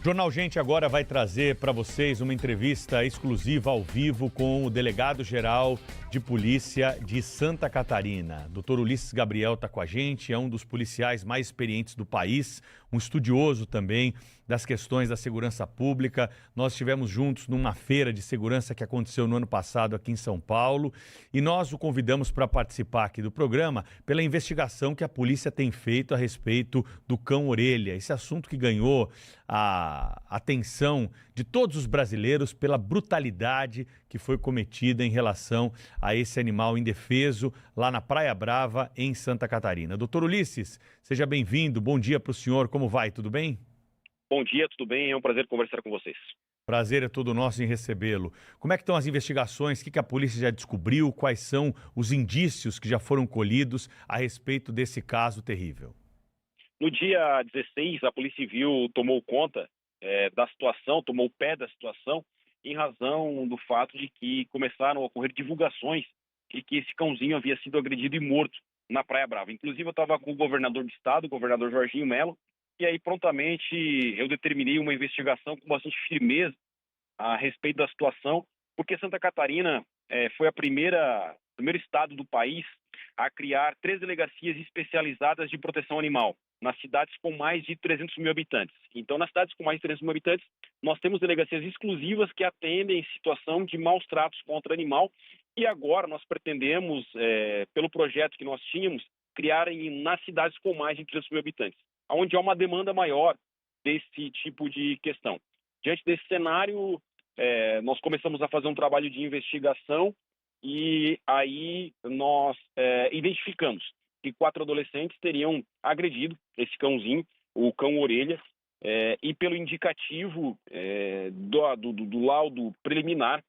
Jornal Gente agora vai trazer para vocês uma entrevista exclusiva ao vivo com o delegado-geral de polícia de Santa Catarina. Dr. Ulisses Gabriel está com a gente, é um dos policiais mais experientes do país, um estudioso também das questões da segurança pública. Nós estivemos juntos numa feira de segurança que aconteceu no ano passado aqui em São Paulo e nós o convidamos para participar aqui do programa pela investigação que a polícia tem feito a respeito do cão-orelha, esse assunto que ganhou a atenção de todos os brasileiros pela brutalidade que foi cometida em relação a esse animal indefeso lá na Praia Brava, em Santa Catarina. Doutor Ulisses, seja bem-vindo, bom dia para o senhor, como vai, tudo bem? Bom dia, tudo bem? É um prazer conversar com vocês. Prazer é todo nosso em recebê-lo. Como é que estão as investigações? O que a polícia já descobriu? Quais são os indícios que já foram colhidos a respeito desse caso terrível? No dia 16, a Polícia Civil tomou conta da situação, tomou o pé da situação, em razão do fato de que começaram a ocorrer divulgações de que esse cãozinho havia sido agredido e morto na Praia Brava. Inclusive, eu estava com o governador do estado, o governador Jorginho Melo, e aí prontamente eu determinei uma investigação com bastante firmeza a respeito da situação, porque Santa Catarina foi o primeiro estado do país a criar 3 delegacias especializadas de proteção animal, nas cidades com mais de 300 mil habitantes. Então, nas cidades com mais de 300 mil habitantes, nós temos delegacias exclusivas que atendem situação de maus tratos contra animal, e agora nós pretendemos, pelo projeto que nós tínhamos, criar nas cidades com mais de 300 mil habitantes, onde há uma demanda maior desse tipo de questão. Diante desse cenário, nós começamos a fazer um trabalho de investigação e aí nós identificamos que 4 adolescentes teriam agredido esse cãozinho, o cão-orelha, e pelo indicativo do laudo preliminar,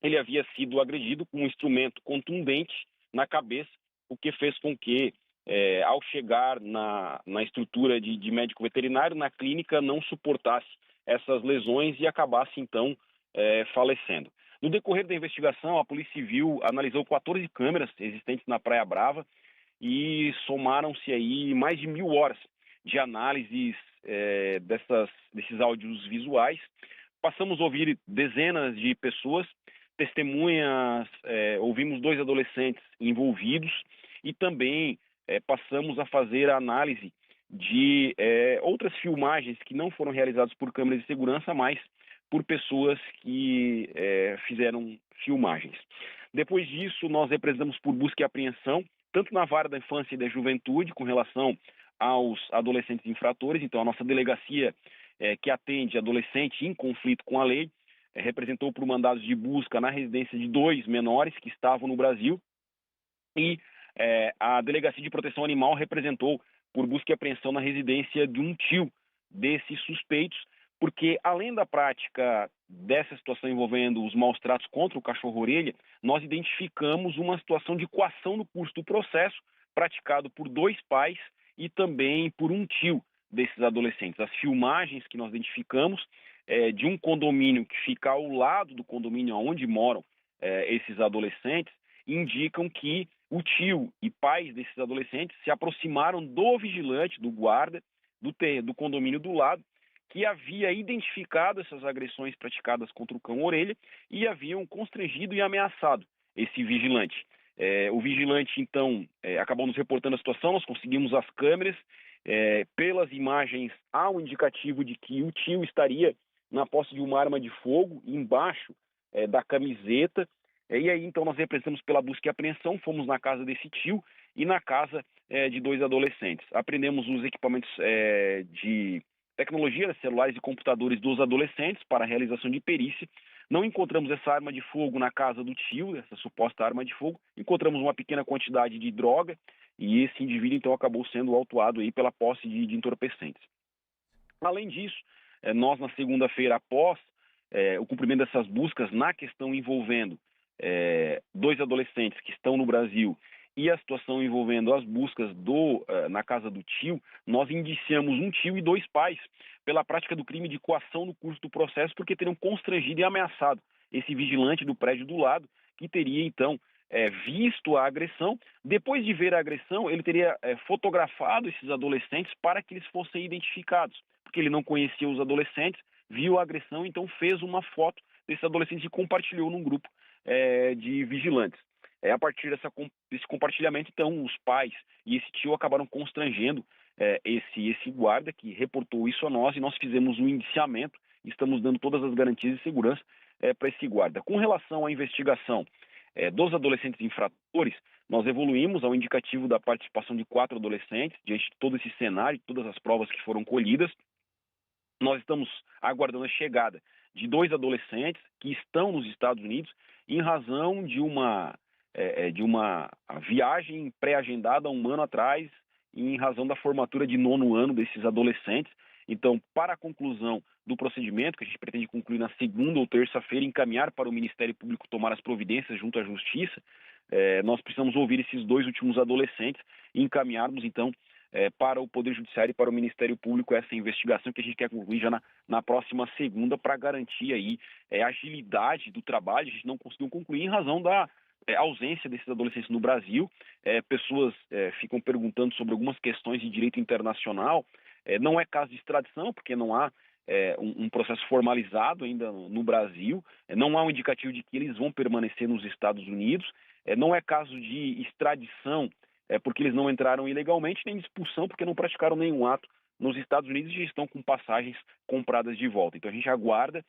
ele havia sido agredido com um instrumento contundente na cabeça, o que fez com que, ao chegar na estrutura de médico veterinário, na clínica, não suportasse essas lesões e acabasse, então, falecendo. No decorrer da investigação, a Polícia Civil analisou 14 câmeras existentes na Praia Brava e somaram-se aí mais de 1.000 horas de análises desses áudios visuais. Passamos a ouvir dezenas de pessoas, testemunhas, ouvimos 2 adolescentes envolvidos e também passamos a fazer a análise de outras filmagens que não foram realizadas por câmeras de segurança, mas por pessoas que fizeram filmagens. Depois disso, nós representamos por busca e apreensão, tanto na vara da infância e da juventude, com relação aos adolescentes infratores. Então, a nossa delegacia, que atende adolescente em conflito com a lei, representou por mandados de busca na residência de 2 menores que estavam no Brasil, e a Delegacia de Proteção Animal representou por busca e apreensão na residência de um tio desses suspeitos, porque além da prática dessa situação envolvendo os maus tratos contra o cachorro-orelha, nós identificamos uma situação de coação no curso do processo, praticado por 2 pais e também por um tio desses adolescentes. As filmagens que nós identificamos de um condomínio que fica ao lado do condomínio onde moram esses adolescentes, indicam que o tio e pais desses adolescentes se aproximaram do vigilante, do guarda, do condomínio do lado, que havia identificado essas agressões praticadas contra o cão-orelha e haviam constrangido e ameaçado esse vigilante. O vigilante, então, acabou nos reportando a situação, nós conseguimos as câmeras, pelas imagens há um indicativo de que o tio estaria na posse de uma arma de fogo embaixo da camiseta, e aí então nós representamos pela busca e apreensão, fomos na casa desse tio e na casa de 2 adolescentes. Apreendemos os equipamentos de tecnologia, celulares e computadores dos adolescentes para a realização de perícia. Não encontramos essa arma de fogo na casa do tio, essa suposta arma de fogo. Encontramos uma pequena quantidade de droga e esse indivíduo então acabou sendo autuado aí pela posse de entorpecentes. Além disso, nós na segunda-feira, após o cumprimento dessas buscas na questão envolvendo 2 adolescentes que estão no Brasil e a situação envolvendo as buscas na casa do tio, nós indiciamos um tio e 2 pais pela prática do crime de coação no curso do processo, porque teriam constrangido e ameaçado esse vigilante do prédio do lado, que teria então visto a agressão. Depois de ver a agressão, ele teria fotografado esses adolescentes para que eles fossem identificados, porque ele não conhecia os adolescentes, viu a agressão, então fez uma foto desses adolescentes e compartilhou num grupo de vigilantes. A partir desse compartilhamento, então, os pais e esse tio acabaram constrangendo esse guarda que reportou isso a nós, e nós fizemos um indiciamento e estamos dando todas as garantias de segurança para esse guarda. Com relação à investigação dos adolescentes infratores, nós evoluímos ao indicativo da participação de 4 adolescentes, diante de todo esse cenário, todas as provas que foram colhidas. Nós estamos aguardando a chegada de 2 adolescentes que estão nos Estados Unidos em razão de uma viagem pré-agendada há um ano atrás, em razão da formatura de 9º ano desses adolescentes. Então, para a conclusão do procedimento, que a gente pretende concluir na segunda ou terça-feira, encaminhar para o Ministério Público tomar as providências junto à Justiça, nós precisamos ouvir esses 2 últimos adolescentes e encaminharmos, então, para o Poder Judiciário e para o Ministério Público essa investigação que a gente quer concluir já na próxima segunda, para garantir aí a agilidade do trabalho. A gente não conseguiu concluir em razão da ausência desses adolescentes no Brasil. Pessoas ficam perguntando sobre algumas questões de direito internacional. Não é caso de extradição, porque não há um processo formalizado ainda no Brasil, não há um indicativo de que eles vão permanecer nos Estados Unidos, não é caso de extradição, porque eles não entraram ilegalmente, nem de expulsão, porque não praticaram nenhum ato nos Estados Unidos e já estão com passagens compradas de volta. Então a gente aguarda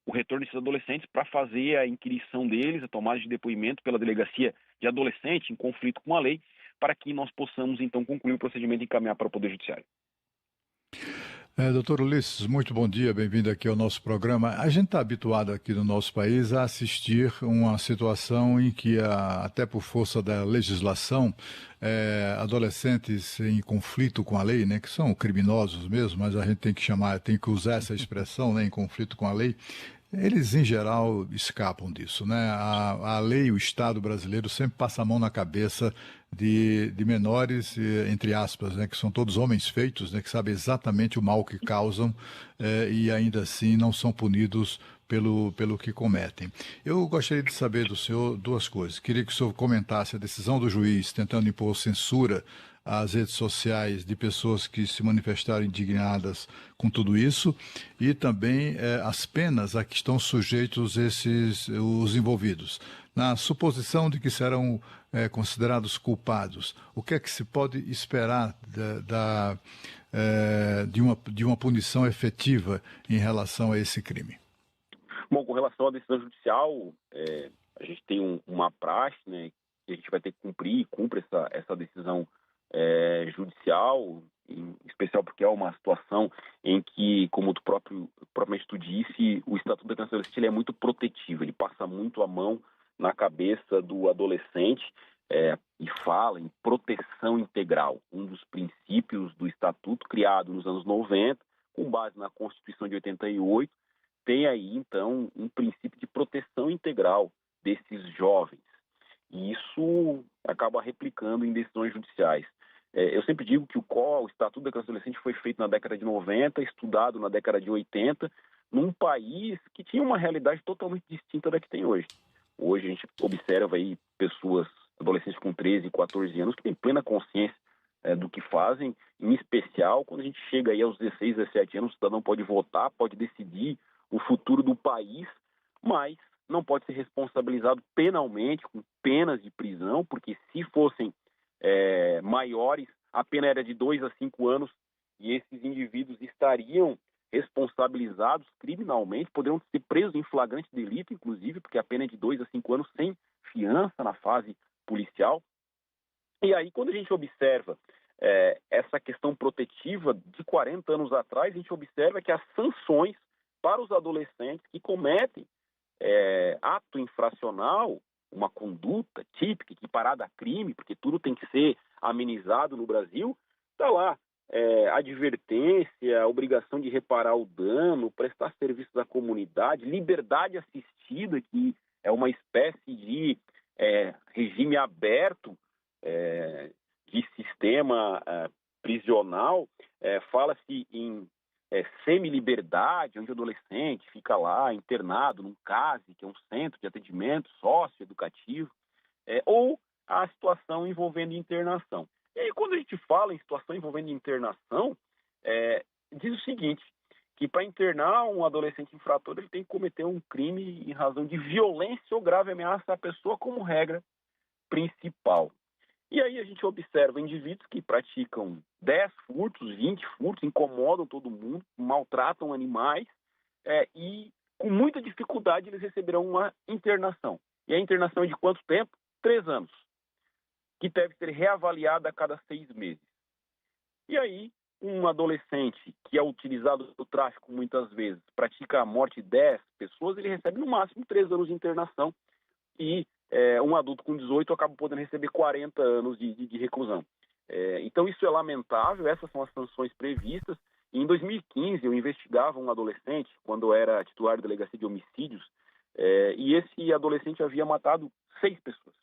o retorno desses adolescentes para fazer a inquirição deles, a tomada de depoimento pela delegacia de adolescente em conflito com a lei, para que nós possamos então concluir o procedimento e encaminhar para o Poder Judiciário. Doutor Ulisses, muito bom dia, bem-vindo aqui ao nosso programa. A gente está habituado aqui no nosso país a assistir uma situação em que, até por força da legislação, adolescentes em conflito com a lei, né, que são criminosos mesmo, mas a gente tem que usar essa expressão, né, em conflito com a lei, eles, em geral, escapam disso, né? A lei, o Estado brasileiro sempre passa a mão na cabeça de menores, entre aspas, né? Que são todos homens feitos, né? Que sabem exatamente o mal que causam e ainda assim não são punidos pelo que cometem. Eu gostaria de saber do senhor 2 coisas. Queria que o senhor comentasse a decisão do juiz tentando impor censura às redes sociais de pessoas que se manifestaram indignadas com tudo isso, e também as penas a que estão sujeitos os envolvidos. Na suposição de que serão considerados culpados, o que é que se pode esperar de uma punição efetiva em relação a esse crime? Bom, com relação à decisão judicial, a gente tem uma praxe, né, que a gente vai ter que cumprir, e cumpre essa decisão judicial, em especial porque é uma situação em que, como propriamente tu disse, o Estatuto da Criança e do Adolescente ele é muito protetivo, ele passa muito a mão na cabeça do adolescente e fala em proteção integral, um dos princípios do Estatuto criado nos anos 90, com base na Constituição de 88, tem aí, então, um princípio de proteção integral desses jovens. E isso acaba replicando em decisões judiciais. Eu sempre digo que o Estatuto da Criança e do Adolescente foi feito na década de 90, estudado na década de 80, num país que tinha uma realidade totalmente distinta da que tem hoje. Hoje a gente observa aí pessoas, adolescentes com 13, 14 anos, que têm plena consciência do que fazem, em especial quando a gente chega aí aos 16, 17 anos, o cidadão pode votar, pode decidir o futuro do país, mas não pode ser responsabilizado penalmente, com penas de prisão, porque se fossem maiores, a pena era de 2 a 5 anos e esses indivíduos estariam responsabilizados criminalmente, poderiam ser presos em flagrante delito, inclusive, porque a pena é de 2 a 5 anos sem fiança na fase policial. E aí, quando a gente observa essa questão protetiva de 40 anos atrás, a gente observa que as sanções para os adolescentes que cometem ato infracional, uma conduta típica, equiparada a crime, porque tudo tem que ser amenizado no Brasil, está lá, advertência, obrigação de reparar o dano, prestar serviços à comunidade, liberdade assistida, que é uma espécie de regime aberto de sistema prisional, fala-se em semi-liberdade, onde o adolescente fica lá internado num CASE, que é um centro de atendimento socioeducativo, ou a situação envolvendo internação. E aí, quando a gente fala em situação envolvendo internação, diz o seguinte, que para internar um adolescente infrator, ele tem que cometer um crime em razão de violência ou grave ameaça à pessoa como regra principal. E aí a gente observa indivíduos que praticam 10 furtos, 20 furtos, incomodam todo mundo, maltratam animais e com muita dificuldade eles receberão uma internação. E a internação é de quanto tempo? 3 anos, que deve ser reavaliada a cada 6 meses. E aí, um adolescente que é utilizado no tráfico muitas vezes, pratica a morte de 10 pessoas, ele recebe no máximo 3 anos de internação e um adulto com 18 acaba podendo receber 40 anos de reclusão. Então isso é lamentável, essas são as sanções previstas. E em 2015 eu investigava um adolescente, quando eu era titular da delegacia de homicídios, e esse adolescente havia matado 6 pessoas.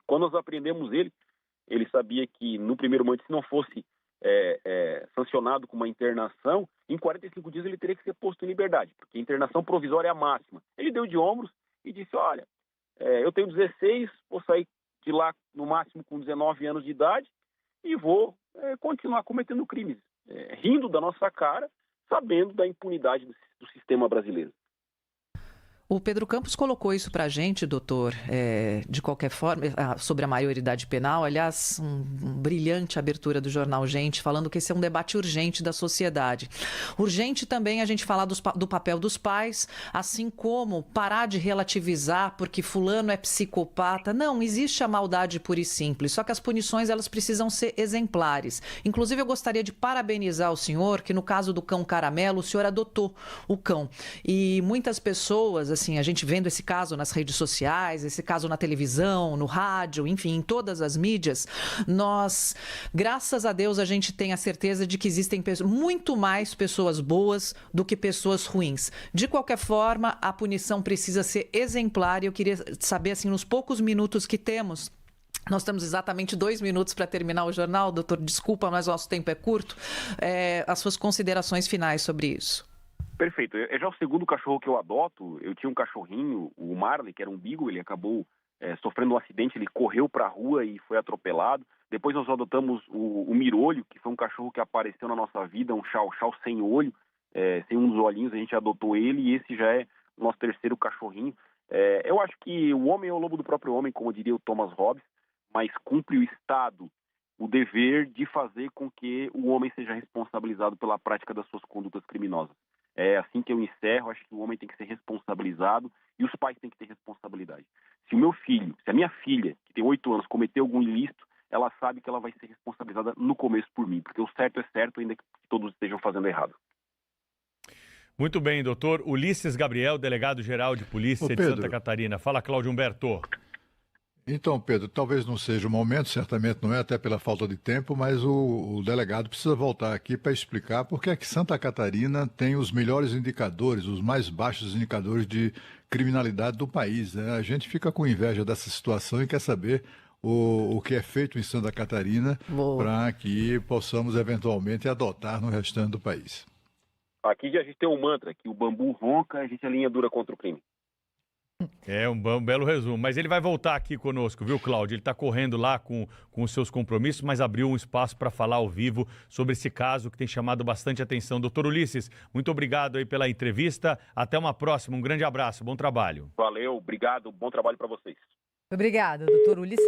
Quando nós apreendemos ele sabia que no primeiro momento, se não fosse sancionado com uma internação, em 45 dias ele teria que ser posto em liberdade, porque a internação provisória é a máxima. Ele deu de ombros e disse, olha, eu tenho 16, vou sair de lá no máximo com 19 anos de idade e vou continuar cometendo crimes, rindo da nossa cara, sabendo da impunidade do sistema brasileiro. O Pedro Campos colocou isso para a gente, doutor, de qualquer forma, sobre a maioridade penal. Aliás, uma brilhante abertura do jornal Gente, falando que esse é um debate urgente da sociedade. Urgente também a gente falar do papel dos pais, assim como parar de relativizar porque fulano é psicopata. Não, existe a maldade pura e simples, só que as punições elas precisam ser exemplares. Inclusive, eu gostaria de parabenizar o senhor, que no caso do cão Caramelo, o senhor adotou o cão. E muitas pessoas, assim, a gente vendo esse caso nas redes sociais, esse caso na televisão, no rádio, enfim, em todas as mídias, nós, graças a Deus, a gente tem a certeza de que existem muito mais pessoas boas do que pessoas ruins. De qualquer forma, a punição precisa ser exemplar e eu queria saber, assim, nos poucos minutos que temos, nós temos exatamente 2 minutos para terminar o jornal, doutor, desculpa, mas nosso tempo é curto, as suas considerações finais sobre isso. Perfeito. É já o segundo cachorro que eu adoto. Eu tinha um cachorrinho, o Marley, que era um beagle, ele acabou sofrendo um acidente, ele correu para a rua e foi atropelado. Depois nós adotamos o Mirolho, que foi um cachorro que apareceu na nossa vida, um chau-chau sem olho, sem um dos olhinhos, a gente adotou ele e esse já é o nosso terceiro cachorrinho. Eu acho que o homem é o lobo do próprio homem, como diria o Thomas Hobbes, mas cumpre o Estado o dever de fazer com que o homem seja responsabilizado pela prática das suas condutas criminosas. É assim que eu encerro, acho que o homem tem que ser responsabilizado e os pais têm que ter responsabilidade. Se a minha filha, que tem 8 anos, cometer algum ilícito, ela sabe que ela vai ser responsabilizada no começo por mim, porque o certo é certo, ainda que todos estejam fazendo errado. Muito bem, doutor Ulisses Gabriel, delegado-geral de polícia de Santa Catarina. Fala, Cláudio Humberto. Então, Pedro, talvez não seja o momento, certamente não é, até pela falta de tempo, mas o delegado precisa voltar aqui para explicar por que é que Santa Catarina tem os melhores indicadores, os mais baixos indicadores de criminalidade do país, né? A gente fica com inveja dessa situação e quer saber o que é feito em Santa Catarina para que possamos eventualmente adotar no restante do país. Aqui a gente tem um mantra, que o bambu ronca, a gente é linha dura contra o crime. É um belo resumo, mas ele vai voltar aqui conosco, viu, Cláudio? Ele está correndo lá com os seus compromissos, mas abriu um espaço para falar ao vivo sobre esse caso que tem chamado bastante atenção. Doutor Ulisses, muito obrigado aí pela entrevista. Até uma próxima, um grande abraço, bom trabalho. Valeu, obrigado, bom trabalho para vocês. Obrigada, doutor Ulisses.